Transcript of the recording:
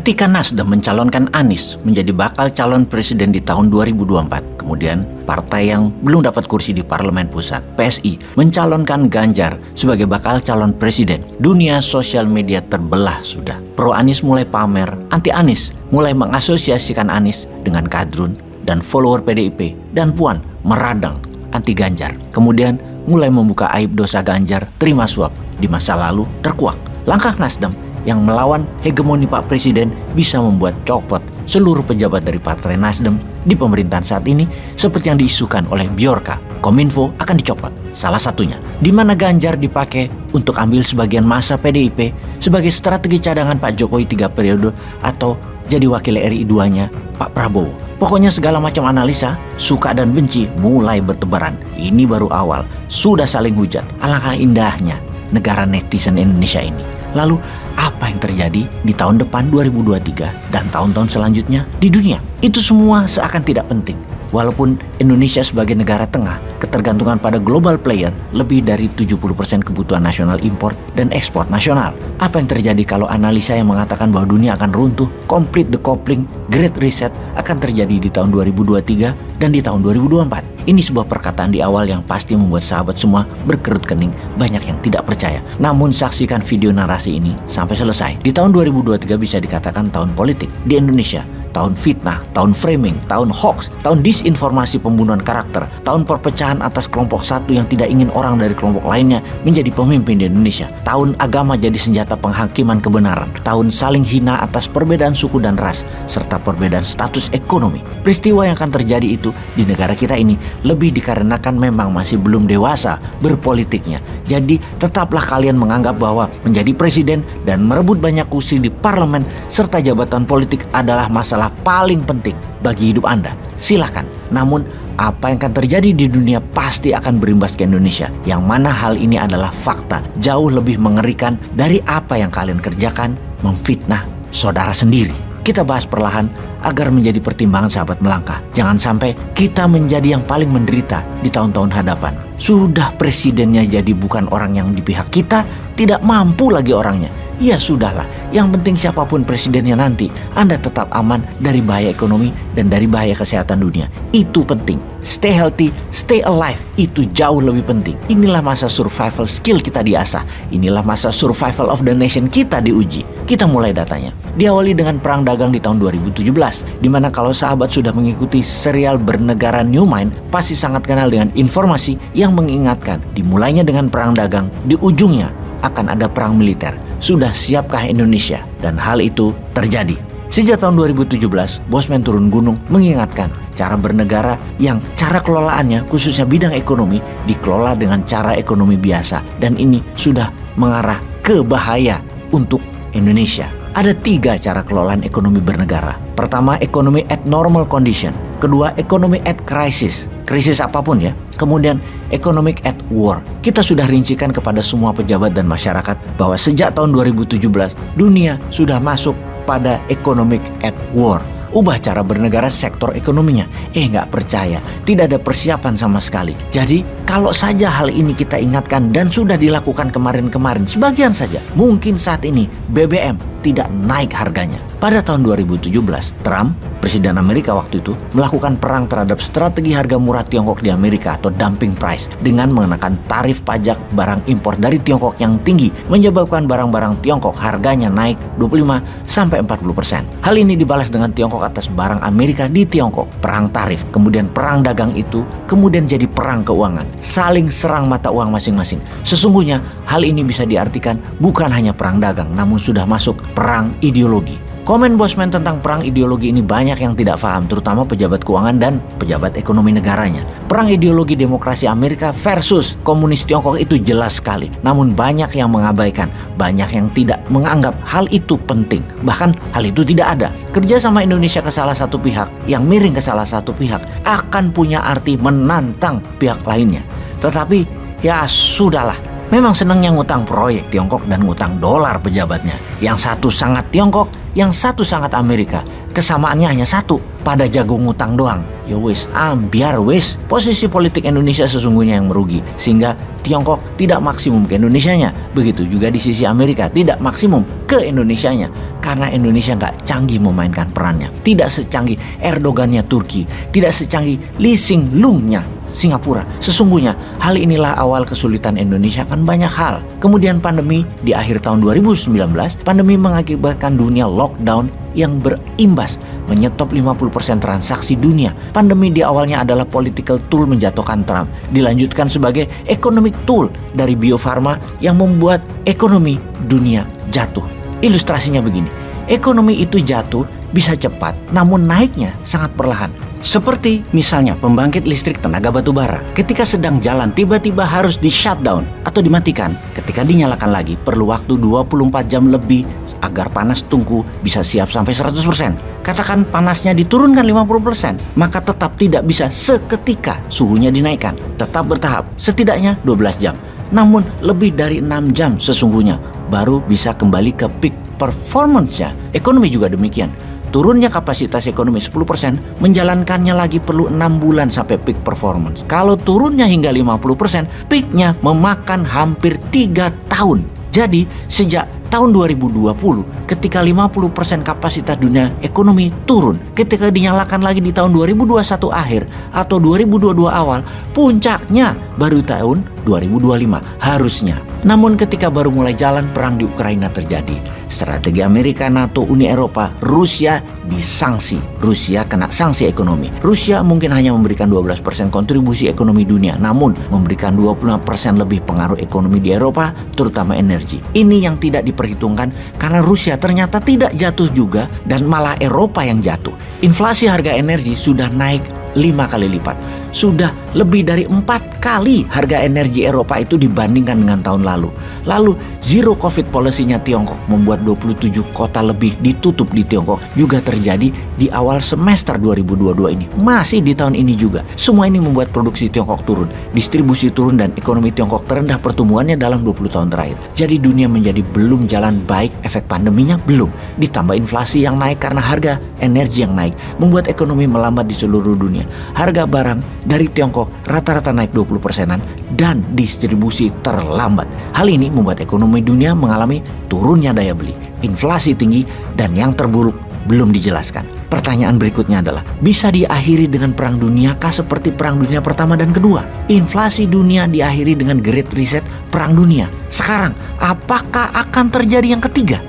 Ketika Nasdem mencalonkan Anies menjadi bakal calon presiden di tahun 2024, kemudian partai yang belum dapat kursi di Parlemen Pusat, PSI, mencalonkan Ganjar sebagai bakal calon presiden. Dunia sosial media terbelah sudah. Pro Anies mulai pamer, anti Anies mulai mengasosiasikan Anies dengan kadrun dan follower PDIP, dan Puan meradang anti Ganjar. Kemudian mulai membuka aib dosa Ganjar terima suap di masa lalu terkuak. Langkah Nasdem yang melawan hegemoni Pak Presiden bisa membuat copot seluruh pejabat dari Partai Nasdem di pemerintahan saat ini, seperti yang diisukan oleh Bjorka. Kominfo akan dicopot, salah satunya, di mana Ganjar dipakai untuk ambil sebagian masa PDIP sebagai strategi cadangan Pak Jokowi 3 periode atau jadi wakil RI 2-nya Pak Prabowo. Pokoknya segala macam analisa, suka dan benci mulai bertebaran. Ini baru awal, sudah saling hujat. Alangkah indahnya negara netizen Indonesia ini. Lalu apa yang terjadi di tahun depan 2023 dan tahun-tahun selanjutnya di dunia? Itu semua seakan tidak penting. Walaupun Indonesia sebagai negara tengah, ketergantungan pada global player lebih dari 70% kebutuhan nasional impor dan ekspor nasional. Apa yang terjadi kalau analisa yang mengatakan bahwa dunia akan runtuh, complete decoupling, great reset akan terjadi di tahun 2023 dan di tahun 2024? Ini sebuah perkataan di awal yang pasti membuat sahabat semua berkerut kening, banyak yang tidak percaya. Namun saksikan video narasi ini sampai selesai. Di tahun 2023 bisa dikatakan tahun politik di Indonesia. Tahun fitnah, tahun framing, tahun hoax, tahun disinformasi pembunuhan karakter, tahun perpecahan atas kelompok satu yang tidak ingin orang dari kelompok lainnya menjadi pemimpin di Indonesia, tahun agama jadi senjata penghakiman kebenaran, tahun saling hina atas perbedaan suku dan ras, serta perbedaan status ekonomi. Peristiwa yang akan terjadi itu di negara kita ini lebih dikarenakan memang masih belum dewasa berpolitiknya. Jadi tetaplah kalian menganggap bahwa menjadi presiden dan merebut banyak kursi di parlemen serta jabatan politik adalah masalah paling penting bagi hidup Anda. Silakan. Namun apa yang akan terjadi di dunia pasti akan berimbas ke Indonesia, yang mana hal ini adalah fakta jauh lebih mengerikan dari apa yang kalian kerjakan memfitnah saudara sendiri. Kita bahas perlahan agar menjadi pertimbangan sahabat melangkah. Jangan sampai kita menjadi yang paling menderita di tahun-tahun hadapan. Sudah presidennya jadi bukan orang yang di pihak kita, tidak mampu lagi orangnya. Ya sudahlah, yang penting siapapun presidennya nanti, Anda tetap aman dari bahaya ekonomi dan dari bahaya kesehatan dunia. Itu penting. Stay healthy, stay alive, itu jauh lebih penting. Inilah masa survival skill kita diasah. Inilah masa survival of the nation kita diuji. Kita mulai datanya. Diawali dengan perang dagang di tahun 2017, di mana kalau sahabat sudah mengikuti serial bernegara New Mind, pasti sangat kenal dengan informasi yang mengingatkan dimulainya dengan perang dagang, di ujungnya akan ada perang militer. Sudah siapkah Indonesia? Dan hal itu terjadi. Sejak tahun 2017, Bosman turun gunung mengingatkan cara bernegara yang cara kelolaannya khususnya bidang ekonomi dikelola dengan cara ekonomi biasa. Dan ini sudah mengarah ke bahaya untuk Indonesia. Ada 3 cara kelolaan ekonomi bernegara. Pertama, ekonomi at normal condition. Kedua, ekonomi at crisis. Krisis apapun ya. Kemudian, economic at war. Kita sudah rincikan kepada semua pejabat dan masyarakat bahwa sejak tahun 2017, dunia sudah masuk pada economic at war. Ubah cara bernegara sektor ekonominya. Nggak percaya. Tidak ada persiapan sama sekali. Jadi, kalau saja hal ini kita ingatkan dan sudah dilakukan kemarin-kemarin, sebagian saja, mungkin saat ini BBM tidak naik harganya. Pada tahun 2017, Trump, Presiden Amerika waktu itu, melakukan perang terhadap strategi harga murah Tiongkok di Amerika atau dumping price dengan mengenakan tarif pajak barang impor dari Tiongkok yang tinggi, menyebabkan barang-barang Tiongkok harganya naik 25-40%. Hal ini dibalas dengan Tiongkok atas barang Amerika di Tiongkok. Perang tarif, kemudian perang dagang itu, kemudian jadi perang keuangan. Saling serang mata uang masing-masing. Sesungguhnya hal ini bisa diartikan bukan hanya perang dagang, namun sudah masuk perang ideologi. Komen Bosman tentang perang ideologi ini banyak yang tidak paham, terutama pejabat keuangan dan pejabat ekonomi negaranya. Perang ideologi demokrasi Amerika versus komunis Tiongkok itu jelas sekali. Namun banyak yang mengabaikan, banyak yang tidak menganggap hal itu penting. Bahkan hal itu tidak ada. Kerja sama Indonesia ke salah satu pihak, yang miring ke salah satu pihak, akan punya arti menantang pihak lainnya. Tetapi ya sudahlah. Memang senangnya ngutang proyek Tiongkok dan ngutang dolar pejabatnya. Yang satu sangat Tiongkok, yang satu sangat Amerika. Kesamaannya hanya satu, pada jago ngutang doang. Ya wis, ambiar wis. Posisi politik Indonesia sesungguhnya yang merugi, sehingga Tiongkok tidak maksimum ke Indonesianya. Begitu juga di sisi Amerika, tidak maksimum ke Indonesianya. Karena Indonesia nggak canggih memainkan perannya. Tidak secanggih Erdogannya Turki, tidak secanggih Lee Hsien Loong-nya Singapura. Sesungguhnya hal inilah awal kesulitan Indonesia akan banyak hal. Kemudian pandemi di akhir tahun 2019, pandemi mengakibatkan dunia lockdown yang berimbas menyetop 50% transaksi dunia. Pandemi di awalnya adalah political tool menjatuhkan Trump, dilanjutkan sebagai economic tool dari Bio Farma yang membuat ekonomi dunia jatuh. Ilustrasinya begini, ekonomi itu jatuh bisa cepat, namun naiknya sangat perlahan. Seperti misalnya pembangkit listrik tenaga batu bara. Ketika sedang jalan tiba-tiba harus di shutdown atau dimatikan. Ketika dinyalakan lagi perlu waktu 24 jam lebih agar panas tungku bisa siap sampai 100%. Katakan panasnya diturunkan 50%, maka tetap tidak bisa seketika suhunya dinaikkan. Tetap bertahap, setidaknya 12 jam. Namun lebih dari 6 jam sesungguhnya baru bisa kembali ke peak performance-nya. Ekonomi juga demikian. Turunnya kapasitas ekonomi 10%, menjalankannya lagi perlu 6 bulan sampai peak performance. Kalau turunnya hingga 50%, peaknya memakan hampir 3 tahun. Jadi sejak tahun 2020, ketika 50% kapasitas dunia ekonomi turun, ketika dinyalakan lagi di tahun 2021 akhir atau 2022 awal, puncaknya baru tahun 2025 harusnya. Namun ketika baru mulai jalan perang di Ukraina terjadi, strategi Amerika, NATO, Uni Eropa, Rusia disangsi. Rusia kena sanksi ekonomi. Rusia mungkin hanya memberikan 12% kontribusi ekonomi dunia, namun memberikan 25% lebih pengaruh ekonomi di Eropa, terutama energi. Ini yang tidak diperhitungkan karena Rusia ternyata tidak jatuh juga dan malah Eropa yang jatuh. Inflasi harga energi sudah naik 5 kali lipat. Sudah lebih dari 4 kali harga energi Eropa itu dibandingkan dengan tahun lalu. Lalu zero covid policy-nya Tiongkok membuat 27 kota lebih ditutup di Tiongkok juga terjadi di awal semester 2022 ini. Masih di tahun ini juga. Semua ini membuat produksi Tiongkok turun, distribusi turun dan ekonomi Tiongkok terendah pertumbuhannya dalam 20 tahun terakhir. Jadi dunia menjadi belum jalan baik, efek pandeminya belum. Ditambah inflasi yang naik karena harga energi yang naik membuat ekonomi melambat di seluruh dunia. Harga barang dari Tiongkok rata-rata naik 20%-an dan distribusi terlambat. Hal ini membuat ekonomi dunia mengalami turunnya daya beli, inflasi tinggi, dan yang terburuk belum dijelaskan. Pertanyaan berikutnya adalah, bisa diakhiri dengan perang dunia kah seperti perang dunia pertama dan kedua? Inflasi dunia diakhiri dengan Great Reset perang dunia. Sekarang, apakah akan terjadi yang ketiga?